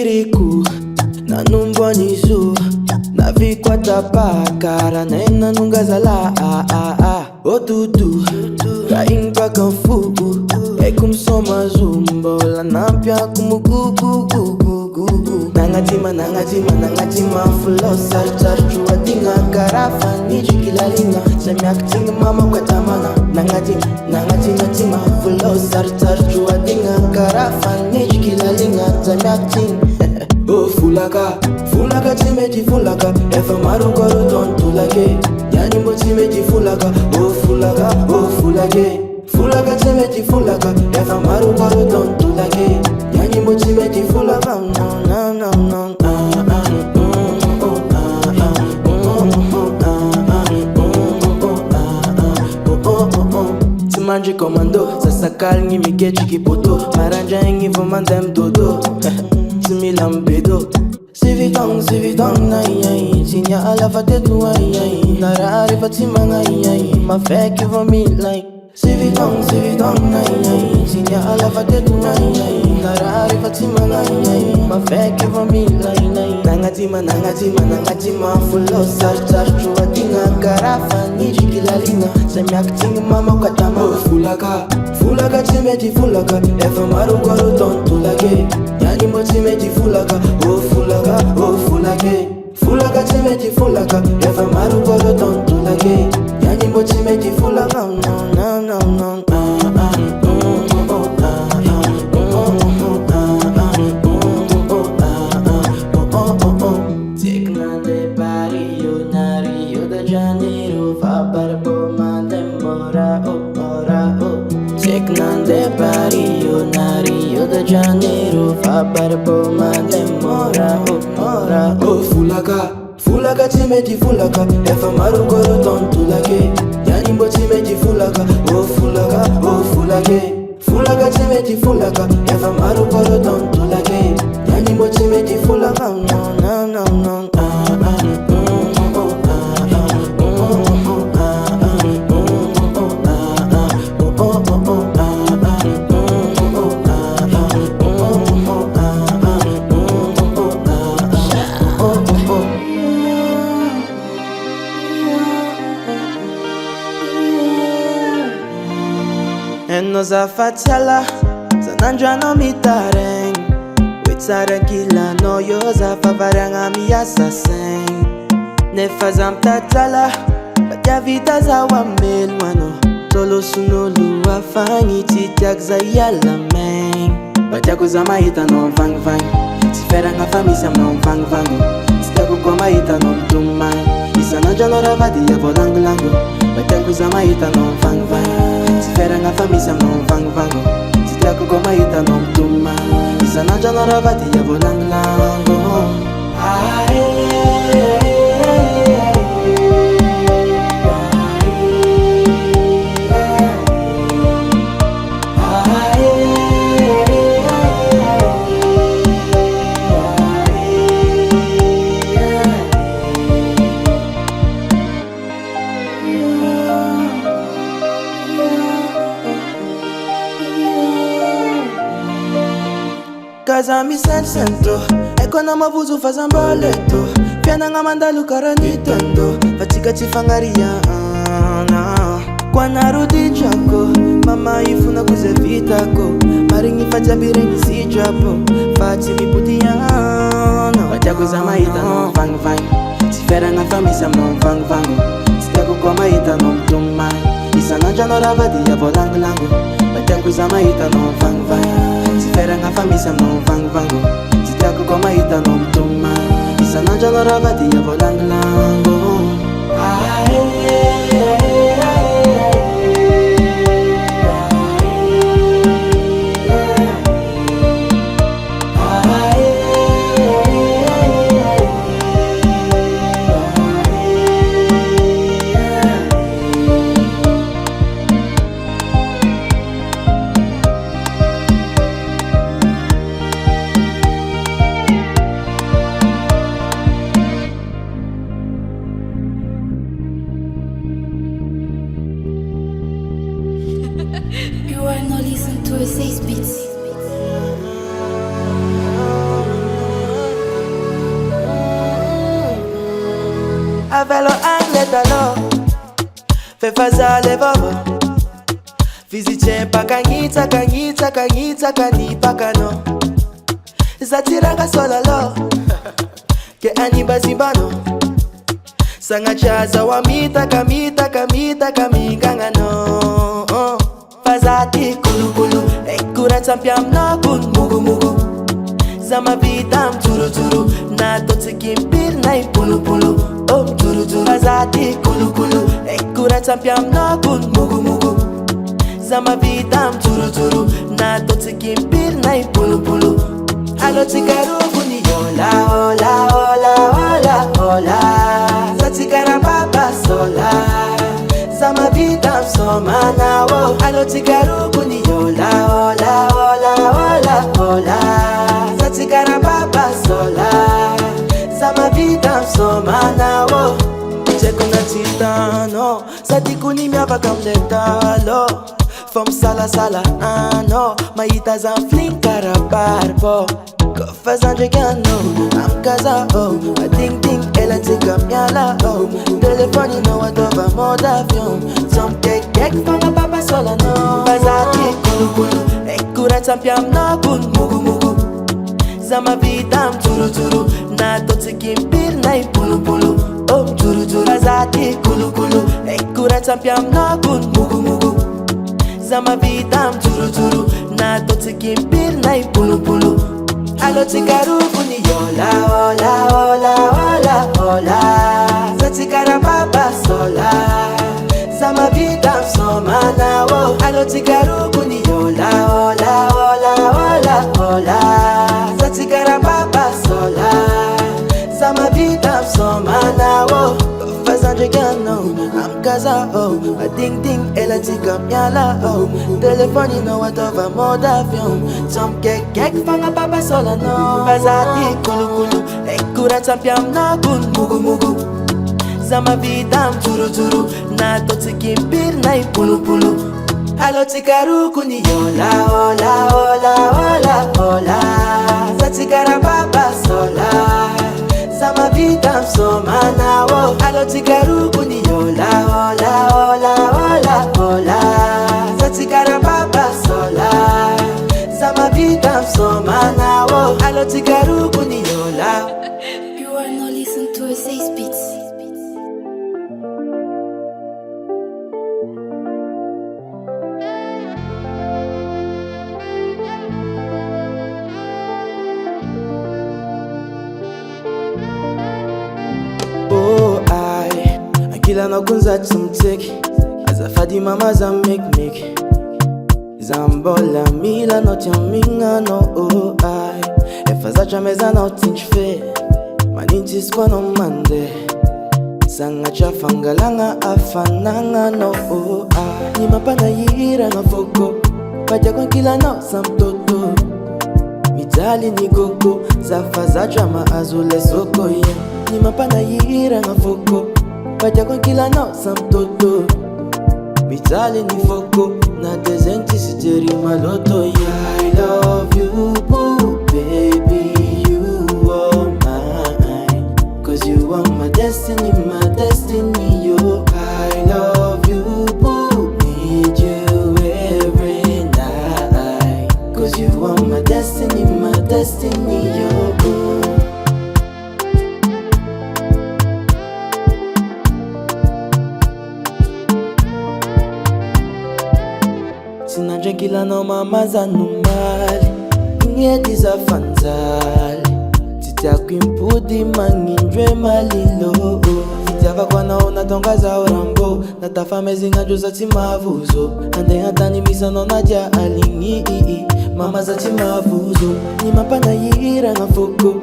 Siriku nanumbwanizu navikwatapakara nena nungazala otutu raimpa kanfu ekumsoma zumbo la nampia kumugugugugugu nangatima fulo sartar chua dinga karafa nijikilalinga semyakting mama kwatamana nangatima fulo sartar chua dinga karafa nijikilalinga semyakting oh fulaka timeji fulaka efa maru koro tontu lake yani mo timeji fulaka oh fulake fulaka timeji fulaka efa maru koro tontu lake yani mo timeji fulaka no Manji commando, sasa kalngi migechi kipoto maranja ingi vomandem dodo Similambedo Sivitong na yai Sinya alafa tetu ai Narari fatima na yai Ma fake you for me like Sivitong na yai Sinya alafa tetu ai Narari fatima na yai Ma fake you for me like Nangatima Fulo sartar chua dinga karafa nijikilalina Semyakting mama katama Fulaka timeji fulaka Efa maru koro tontu lage Yani mo timeji fulaka oh fulake Fulaka timeji fulaka Efa maru koro tontu lage Yani mo timeji fulaka no Rio de Janeiro, Fabarbo, Mandemora, oh fulaka timeji fulaka, efa maru koro tontu lake, yani mbo timeji fulaka, oh fulake, fulaka timeji fulaka, efa maru koro tontu lake, yani mbo timeji fulaka, no. Zafatiala Sanandra no mitareng Witsara kila no yoza Favaranga mi assassin Nefazam tatala Batia vita za wamelwano Tolo sunolu wafanyi Titiak za yala meng Batia kuzama ita no vang Siferanga famisa no vang Sitaku kwa ita no mtumang Isanandra no ravadi ya Langolango Batia kuzama ita no vang Siferanga famisa no vang Sitaku kwa ita no mtumang Isanandra no ravadi ya Langolango Kazami sento Eko na mavuzu fazamboleto Fiana nga mandalu karanitendo Fatika chifangaria Kwa narudi chako Mama ifuna kuzevitako Maringi fajabirengi si japo Fati miputiano Batia kuzama ita no vang Sifera nga famisa no vang Sitako kwa maita no mtumai Isanandra no ravadi ya Langolango Batia kuzama ita no vang Siferanga famisa no vang Sitaku kwa maita no mtuma Isanandra no ravadi ya Langolango velo anglais alors. Fais face à l'evova. Visite pa kangita, kangita, kangita, kani pa kano. Zatiranga solalo. Ke aniba zibano. Sanga chaza wa mita, kamita, kamita, kaminganga no. Fazati kulu kulu. Ekura champiam no kun mugu mugu. Zama vitam turu turu. Na dotse kimpir na ipulu pulu. Oh turu turu. Fazati kulu kulu. Ekura champiam no kun mugu mugu. Zama vitam turu turu. Na dotse kimpir na ipulu pulu. Alo tikaru kuni hola hola hola hola hola. Zatikara papa sola. Zama vitam somana wo. Alo tikaru kuni hola hola hola hola hola. Zatikara papa sola. Zama vitam somana wo. Chekuna titano. Satikuni miava kamletalo. From sala sala ano. Maita zan flinkara barbo. Fazan jegano, I'm kaza oh. A ding ding, ela tika miala oh. Telephone no one over more d'avion. Some cake from a papa sola no. Fazati kulu kulu, ekura champiam no kun mugu mugu. Zama vitam turu turu, na dotse kimpir na ipulu pulu. Oh turu turu, fazati kulu kulu, ekura champiam no kun mugu mugu. Zama vitam turu turu, na dotse kimpir na ipulu pulu. Alo tikaru kuni hola hola hola hola hola. Zatikara papa sola. Zama vitam somana wo. Alo tikaru kuni hola hola hola hola hola. Zatikara papa sola. Zama vitam somana wo. Fazan jegano, I'm kaza oh. A ding ding, ela tika miala oh. Telephone no one over more d'avion. Some cake from a papa sola no. Fazati kulu kulu, ekura champiam na kun mugu mugu. Zama vitam turu turu, na dotse kimpir na ipulu pulu. Alo tikaru kuni hola hola hola hola hola. Zatikara papa sola. Zama vitam somana wo. Alo tikaru kuni hola hola hola hola hola. Zatikara papa sola. Zama vitam somana wo. Alo tikaru kuni hola. You are now listening to a Ceis beats. Kila no kunza tumteki. Azafadi mama za make. Zambola mila no tiaminga no oh ai. Efaza chameza no tinchfe. Maninti no mande. Sanga chafangalanga afananga no oh ai. Ni mapana yira no foko. Paja kwa kila no samtoto. Mitali ni koko. Zafaza chama azule soko ye. Ni mapana yira no foko. Paja kwa kila no samtoto. Mitali ni foko. Na dezenti siteri maloto yeah. I love you boo, baby. You are mine. Cause you are my destiny, yo. I love you boo. Need you every night. Cause you are my destiny, yo. Kila no mama za numali. Ingedi za fanzali. Titia kuimpudi mangindre malilo. Titia kwa naona tonga za orambo. Natafa mezinga juza timavuzo. Ande hatani misa nona dia alingi. Mama za timavuzo. Ni mapana yira na foko.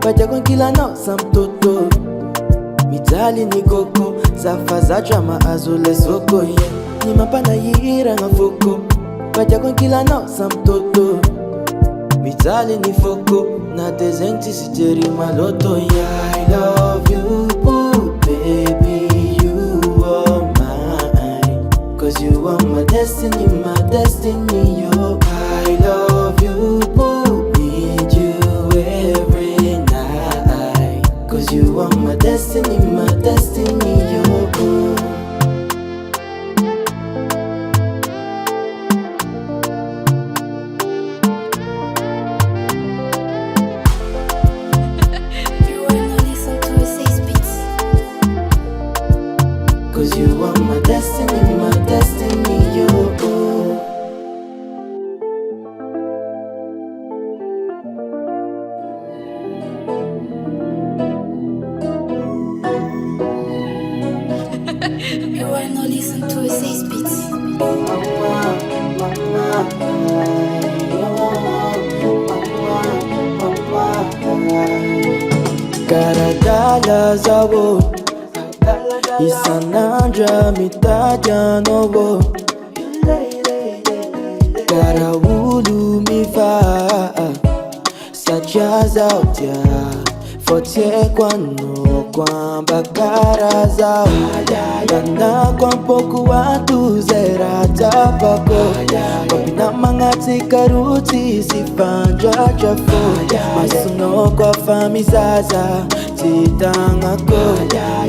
Paja kwa kila no samtoto. Mitali ni koko. Zafa za chama azule soko ye. Ni mapana yira na foko. Paja kwa kila no samtoto. Mitali ni foko. Na dezenti siteri maloto yeah. I love you boo, baby. You are mine. Cause you are my destiny, yo. I love you boo. Need you every night. Cause you are my destiny, Karadala zawo Isanandra mitaja nowo Karawulu mifa Sachaza utia Fotie kwano kwamba karazao Gana kwa mpoku watu zera tapako Kopina mangati karuti sifanja chafo Masuno kwa famizaza titangako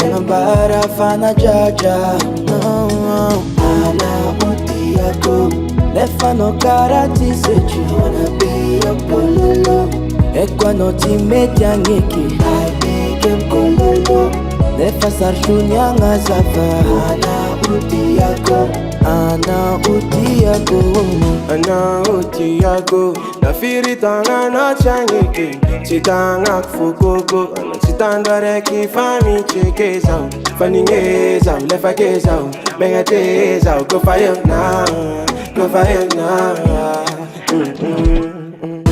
Ngambara fana jaja Ana uti yako Lefano karati sechi Wanna be your pololo Ekwa noti media ngeki I became kololo Nefa sarshunya ngazafa Ana uti yako Ana uti yako Ana uti yako Nafiri tanga no changeki Chitanga kufukoko Chitandare kifami cheke zao Faninge zao, lefa ke zao Benga te zao, go fire now Go fire now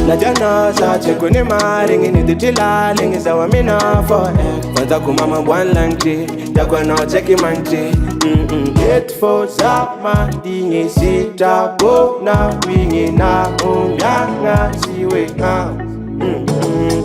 La jana sa cheko ni maringi ni ditila lingi sa wa mina for Fanta kumama one langje Jakwa no cheki manche Get for sama dingi sita bo na wingi na umyanga siwe ha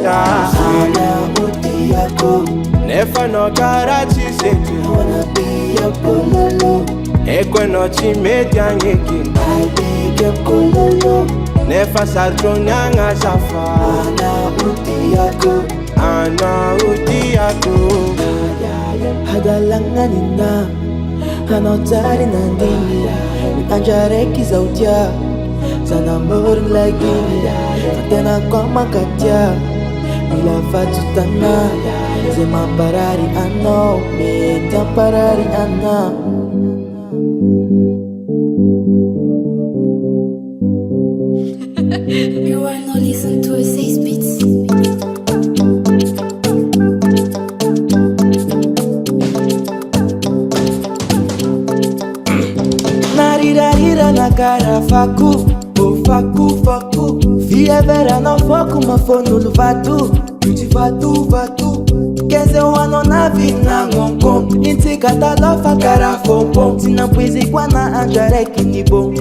Ana uti yako Nefa no karachi seti Wanna be your pololo Ekwe no chimedia ngeki I became kololo Nefa sartonyanga safa Ana uti yako Ana uti yako Hadalangan nina Hanotari nandini Anjareki zautia Sana morin lagi Fatena kwa makatia Ila fatutana Zema parari ano Media parari ana You are now listening to Ceis Beats. Narirarira na cara faku Oh faku faku Via vera no foco ma fono no vatu Beauty vatu vatu Keze wano na vina ngongong Inti katalofa cara fompom Tina pwizi kwa na anjareki ni bon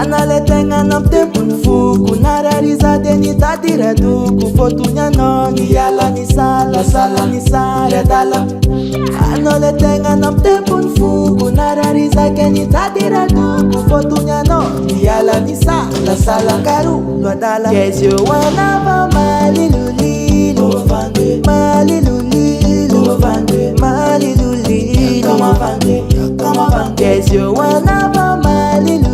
Anale tenga na mtempu nfuku Narariza deni tadira duku Fotunya no ni yala ni sala Sala ni sala dala Anale tenga na mtempu nfuku Narariza keni tadira duku Fotunya no ni yala ni sala Sala karu lo dala Kesyo wanava Malilo lilo Malilo lilo Malilo lilo Kama vande Kesyo wanava Malilo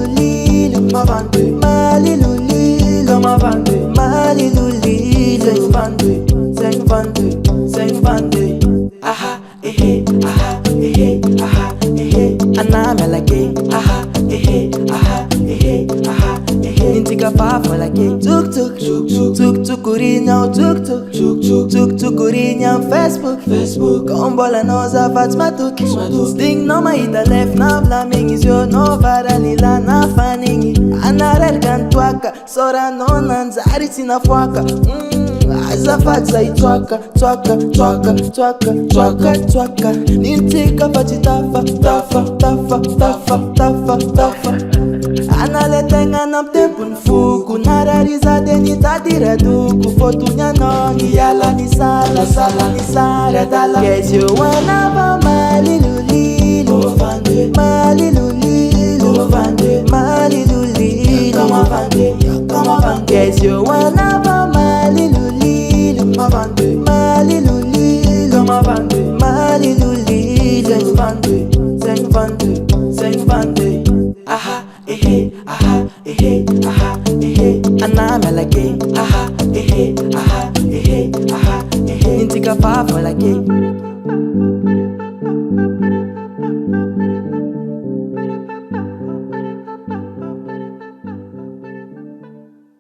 Malilo lilo Malilo lilo Zeng vande Aha ehe aha ehe aha ehe Aname lake aha ehe aha ehe aha ehe Nintika papa lake Tuk tuk tuk tuk urinya tuk tuk tuk tuk urinya Facebook Kombola noza Fatima tuki Sting no maida left na blaming is yo no varanila na faningi Anarel kantwaka Sora no nanzari tina fwaka Azafat say twaka Nintika pachitafa Tafa Anale tenga na mtempu nfuku Narariza deni tadira duku Fotunya no ni yala ni sala Sala ni sala dala Kesyo wanava Malilo lilo Malilo lilo Malilo lilo Kama vande Kesyo wanava Malilo lilo Malilo lilo Malilo lilo Zeng vande Aha ehe aha ehe aha ehe Aname lake aha ehe aha ehe aha ehe Nintika papa lake